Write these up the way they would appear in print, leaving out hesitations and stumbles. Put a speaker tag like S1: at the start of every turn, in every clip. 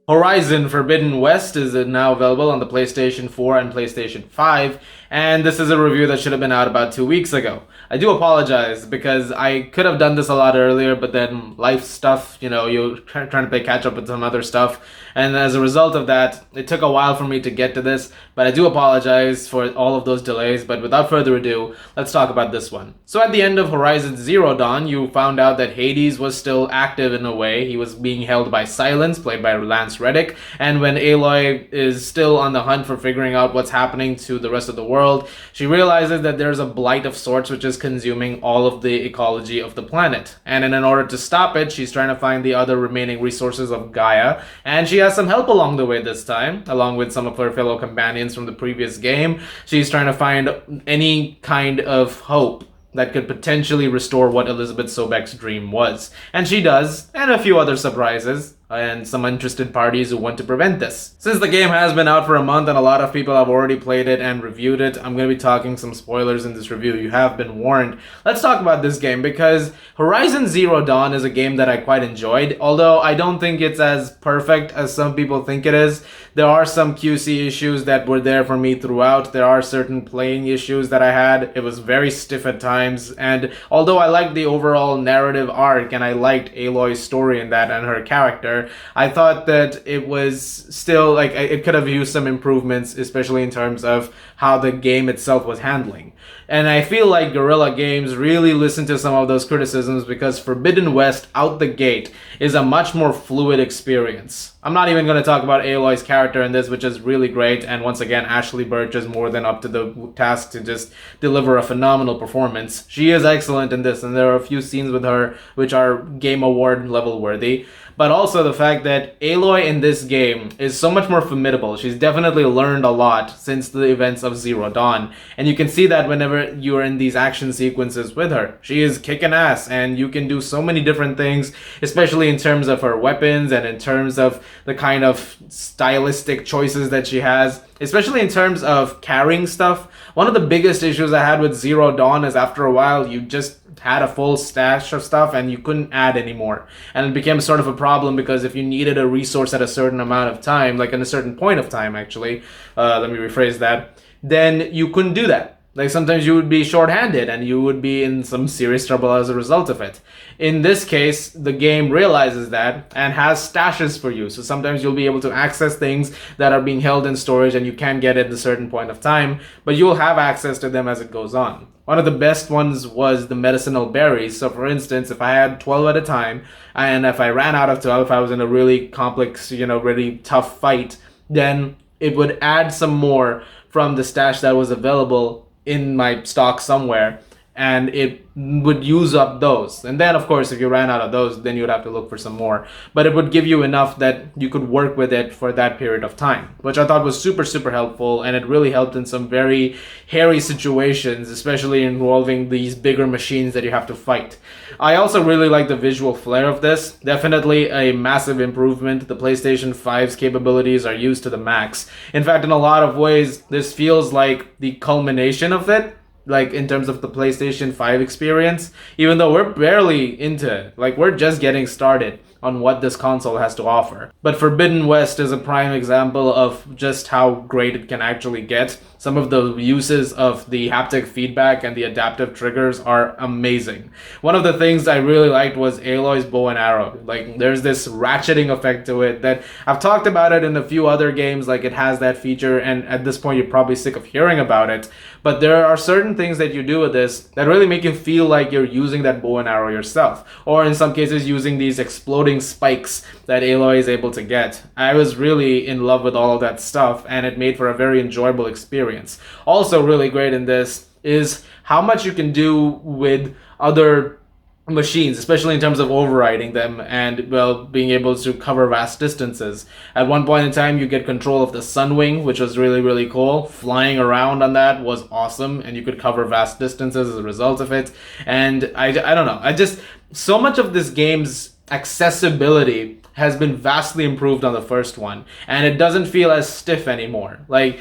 S1: Horizon Forbidden West is now available on the PlayStation 4 and PlayStation 5, and this is a review that should have been out about 2 weeks ago. I do apologize because I could have done this a lot earlier, but then life stuff, you're trying to play catch up with some other stuff, and as a result of that, it took a while for me to get to this, but I do apologize for all of those delays. But without further ado, let's talk about this one. So at the end of Horizon Zero Dawn, you found out that Hades was still active in a way. He was being held by Silence, played by Lance Reddick, and when Aloy is still on the hunt for figuring out what's happening to the rest of the world, she realizes that there's a blight of sorts which is consuming all of the ecology of the planet. And in order to stop it, she's trying to find the other remaining resources of Gaia, and she has some help along the way this time, along with some of her fellow companions from the previous game. She's trying to find any kind of hope that could potentially restore what Elizabeth Sobek's dream was. And she does, and a few other surprises, and some interested parties who want to prevent this. Since the game has been out for a month and a lot of people have already played it and reviewed it, I'm going to be talking some spoilers in this review. You have been warned. Let's talk about this game because Horizon Zero Dawn is a game that I quite enjoyed, although I don't think it's as perfect as some people think it is. There are some QC issues that were there for me throughout. There are certain playing issues that I had. It was very stiff at times, and although I liked the overall narrative arc and I liked Aloy's story in that and her character, I thought that it was still like it could have used some improvements, especially in terms of how the game itself was handling. And I feel like Guerrilla Games really listened to some of those criticisms because Forbidden West out the gate is a much more fluid experience. I'm not even going to talk about Aloy's character in this, which is really great, and once again, Ashley Birch is more than up to the task to just deliver a phenomenal performance. She is excellent in this, and there are a few scenes with her which are Game Award level worthy. But also the fact that Aloy in this game is so much more formidable. She's definitely learned a lot since the events of Zero Dawn. And you can see that whenever you're in these action sequences with her. She is kicking ass, and you can do so many different things, especially in terms of her weapons and in terms of the kind of stylistic choices that she has, especially in terms of carrying stuff. One of the biggest issues I had with Zero Dawn is after a while you just had a full stash of stuff and you couldn't add anymore. And it became sort of a problem because if you needed a resource at a certain amount of time, like in a certain point of time actually, let me rephrase that, then you couldn't do that. Like sometimes you would be short-handed and you would be in some serious trouble as a result of it. In this case, the game realizes that and has stashes for you. So sometimes you'll be able to access things that are being held in storage and you can't get at a certain point of time, but you'll have access to them as it goes on. One of the best ones was the medicinal berries. So for instance, if I had 12 at a time, and if I ran out of 12, if I was in a really complex, really tough fight, then it would add some more from the stash that was available in my stock somewhere, and it would use up those. And then of course if you ran out of those, then you'd have to look for some more, but it would give you enough that you could work with it for that period of time, which I thought was super helpful. And it really helped in some very hairy situations, especially involving these bigger machines that you have to fight. I also really like the visual flair of this. Definitely a massive improvement. The PlayStation 5's capabilities are used to the max. In fact, in a lot of ways this feels like the culmination of it, like in terms of the PlayStation 5 experience, even though we're barely into it. Like we're just getting started on what this console has to offer. But Forbidden West is a prime example of just how great it can actually get. Some of the uses of the haptic feedback and the adaptive triggers are amazing. One of the things I really liked was Aloy's bow and arrow. Like there's this ratcheting effect to it that I've talked about it in a few other games, like it has that feature, and at this point you're probably sick of hearing about it. But there are certain things that you do with this that really make you feel like you're using that bow and arrow yourself, or in some cases using these exploding spikes that Aloy is able to get. I was really in love with all of that stuff, and it made for a very enjoyable experience. Also really great in this is how much you can do with other machines, especially in terms of overriding them and, well, being able to cover vast distances. At one point in time, you get control of the Sunwing, which was really cool. Flying around on that was awesome, and you could cover vast distances as a result of it. And I don't know, so much of this game's accessibility has been vastly improved on the first one, and it doesn't feel as stiff anymore. Like,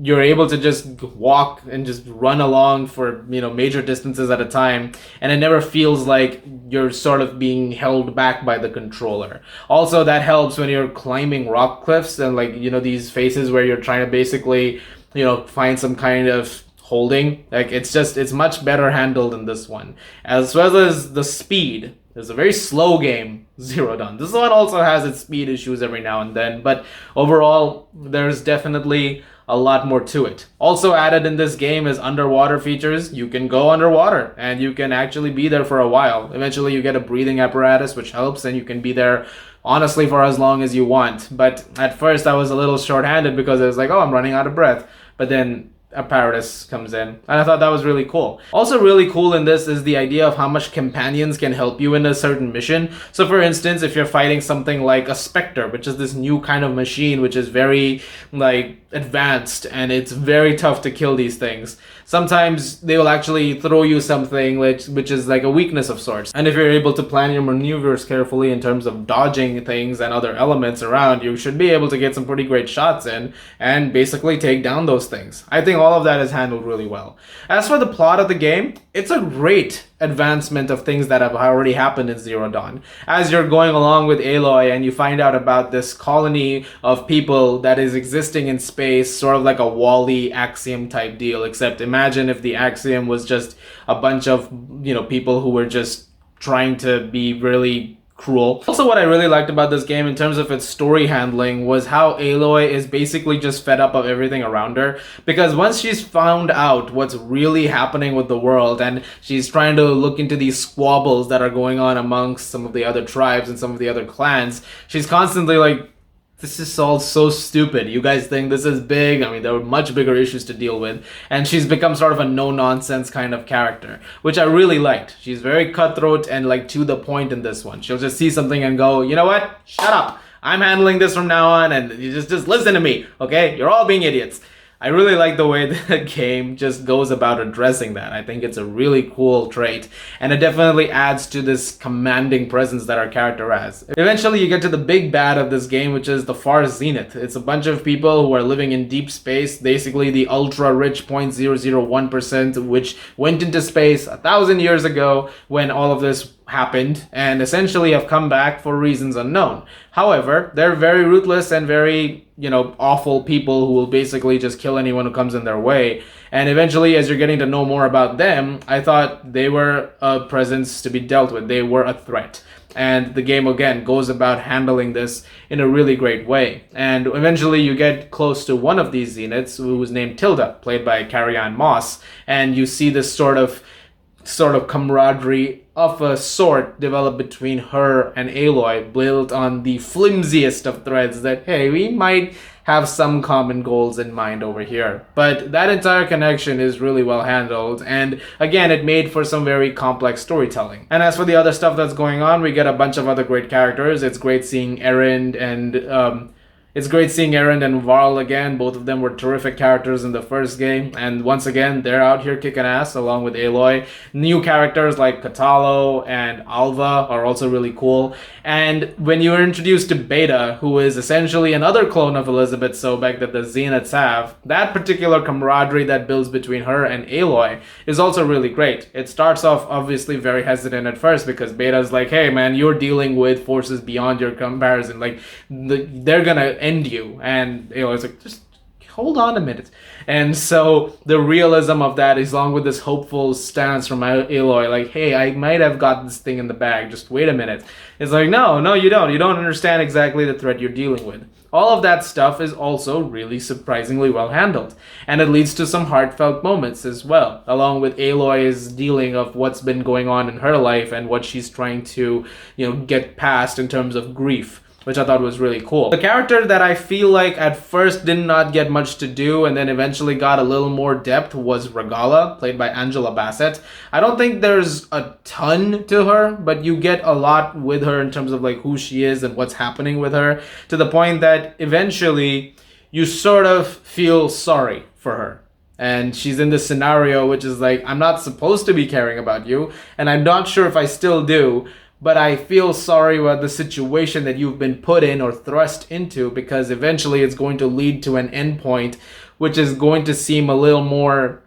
S1: you're able to just walk and just run along for, major distances at a time, and it never feels like you're sort of being held back by the controller. Also, that helps when you're climbing rock cliffs and, like, these phases where you're trying to basically, find some kind of holding. Like, it's much better handled in this one, as well as the speed. It's a very slow game, Zero Dawn. This one also has its speed issues every now and then, but overall, there's definitely a lot more to it. Also added in this game is underwater features. You can go underwater and you can actually be there for a while. Eventually you get a breathing apparatus, which helps, and you can be there honestly for as long as you want. But at first I was a little short-handed because I was like, oh, I'm running out of breath. But then apparatus comes in, and I thought that was really cool. Also really cool in this is the idea of how much companions can help you in a certain mission. So for instance, if you're fighting something like a Spectre, which is this new kind of machine which is very, like, advanced, and it's very tough to kill these things, sometimes they will actually throw you something which is like a weakness of sorts. And if you're able to plan your maneuvers carefully in terms of dodging things and other elements around, you should be able to get some pretty great shots in and basically take down those things. I think all of that is handled really well. As for the plot of the game, it's a great advancement of things that have already happened in Zero Dawn. As you're going along with Aloy and you find out about this colony of people that is existing in space, sort of like a Wall-E Axiom type deal, except imagine if the Axiom was just a bunch of, people who were just trying to be really cruel. Also, what I really liked about this game in terms of its story handling was how Aloy is basically just fed up of everything around her, because once she's found out what's really happening with the world and she's trying to look into these squabbles that are going on amongst some of the other tribes and some of the other clans, she's constantly like, this is all so stupid. You guys think this is big? I mean, there were much bigger issues to deal with. And she's become sort of a no-nonsense kind of character, which I really liked. She's very cutthroat and, like, to the point in this one. She'll just see something and go, you know what? Shut up. I'm handling this from now on, and you just listen to me, okay? You're all being idiots. I really like the way the game just goes about addressing that. I think it's a really cool trait, and it definitely adds to this commanding presence that our character has. Eventually, you get to the big bad of this game, which is the Far Zenith. It's a bunch of people who are living in deep space, basically the ultra-rich 0.001%, which went into space 1,000 years ago when all of this happened, and essentially have come back for reasons unknown. However, they're very ruthless and very, awful people who will basically just kill anyone who comes in their way. And eventually, as you're getting to know more about them, I thought they were a presence to be dealt with. They were a threat. And the game, again, goes about handling this in a really great way. And eventually you get close to one of these Zeniths, who was named Tilda, played by Carrie-Anne, and you see this sort of camaraderie of a sort develop between her and Aloy, built on the flimsiest of threads that, hey, we might have some common goals in mind over here. But that entire connection is really well handled, and again, it made for some very complex storytelling. And as for the other stuff that's going on, we get a bunch of other great characters. It's great seeing Erend and Varl again. Both of them were terrific characters in the first game, and once again, they're out here kicking ass along with Aloy. New characters like Katalo and Alva are also really cool. And when you're introduced to Beta, who is essentially another clone of Elizabeth Sobek that the Zeniths have, that particular camaraderie that builds between her and Aloy is also really great. It starts off obviously very hesitant at first because Beta's like, hey man, you're dealing with forces beyond your comparison. Like, they're gonna end you. And Aloy's like, just hold on a minute. And so the realism of that is along with this hopeful stance from Aloy, like, hey, I might have got this thing in the bag, just wait a minute. It's like, no, you don't understand exactly the threat you're dealing with. All of that stuff is also really surprisingly well handled, and it leads to some heartfelt moments as well, along with Aloy's dealing of what's been going on in her life and what she's trying to, get past in terms of grief, which I thought was really cool. The character that I feel like at first did not get much to do and then eventually got a little more depth was Regala, played by Angela Bassett. I don't think there's a ton to her, but you get a lot with her in terms of like who she is and what's happening with her, to the point that eventually you sort of feel sorry for her. And she's in this scenario which is like, I'm not supposed to be caring about you, and I'm not sure if I still do, but I feel sorry about the situation that you've been put in or thrust into, because eventually it's going to lead to an endpoint which is going to seem a little more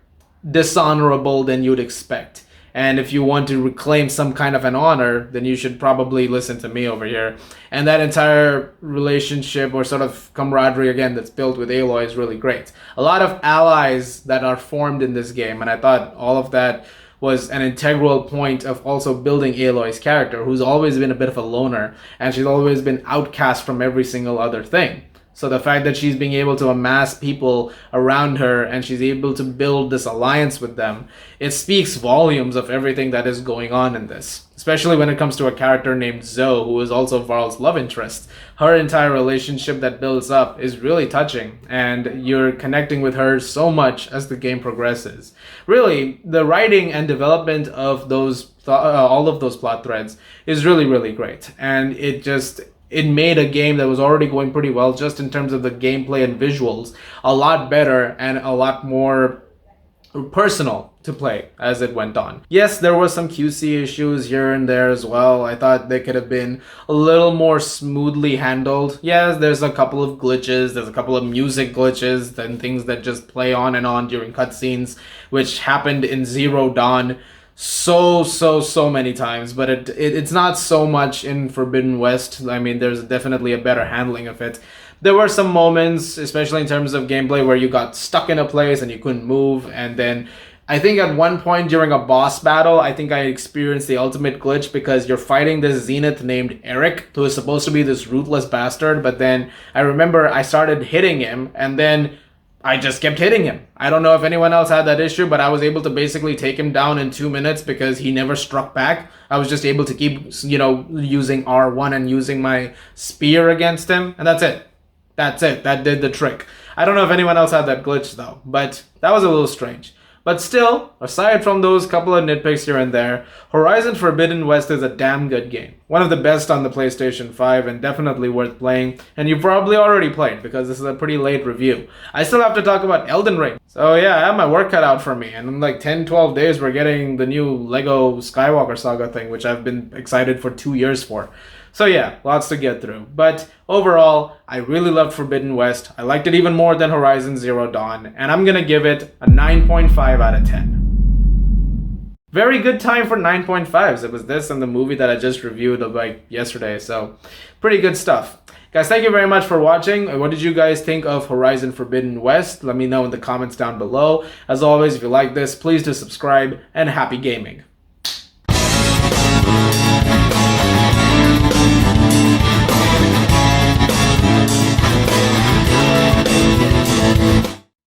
S1: dishonorable than you'd expect. And if you want to reclaim some kind of an honor, then you should probably listen to me over here. And that entire relationship or sort of camaraderie, again, that's built with Aloy is really great. A lot of allies that are formed in this game, and I thought all of that was an integral point of also building Aloy's character, who's always been a bit of a loner, and she's always been outcast from every single other thing. So the fact that she's being able to amass people around her and she's able to build this alliance with them, it speaks volumes of everything that is going on in this. Especially when it comes to a character named Zoe, who is also Varl's love interest. Her entire relationship that builds up is really touching, and you're connecting with her so much as the game progresses. Really, the writing and development of all of those plot threads is really, really great. And it made a game that was already going pretty well, just in terms of the gameplay and visuals, a lot better and a lot more personal to play as it went on. Yes, there were some QC issues here and there as well. I thought they could have been a little more smoothly handled. Yes, there's a couple of glitches, there's a couple of music glitches, and things that just play on and on during cutscenes, which happened in Zero Dawn so many times, but it's not so much in Forbidden West. I mean, there's definitely a better handling of it. There were some moments, especially in terms of gameplay, where you got stuck in a place and you couldn't move, and then I think at one point during a boss battle, I think I experienced the ultimate glitch, because you're fighting this Zenith named Eric, who is supposed to be this ruthless bastard, but then I remember I started hitting him, and then I just kept hitting him. I don't know if anyone else had that issue, but I was able to basically take him down in 2 minutes because he never struck back. I was just able to keep, using R1 and using my spear against him, and that's it. That's it. That did the trick. I don't know if anyone else had that glitch though, but that was a little strange. But still, aside from those couple of nitpicks here and there, Horizon Forbidden West is a damn good game. One of the best on the PlayStation 5 and definitely worth playing, and you've probably already played because this is a pretty late review. I still have to talk about Elden Ring. So yeah, I have my work cut out for me, and in like 10-12 days we're getting the new Lego Skywalker Saga thing, which I've been excited for 2 years for. So yeah, lots to get through. But overall, I really loved Forbidden West. I liked it even more than Horizon Zero Dawn, and I'm gonna give it a 9.5 out of 10. Very good time for 9.5s. It was this and the movie that I just reviewed like yesterday, so pretty good stuff. Guys, thank you very much for watching. What did you guys think of Horizon Forbidden West? Let me know in the comments down below. As always, if you like this, please do subscribe, and happy gaming.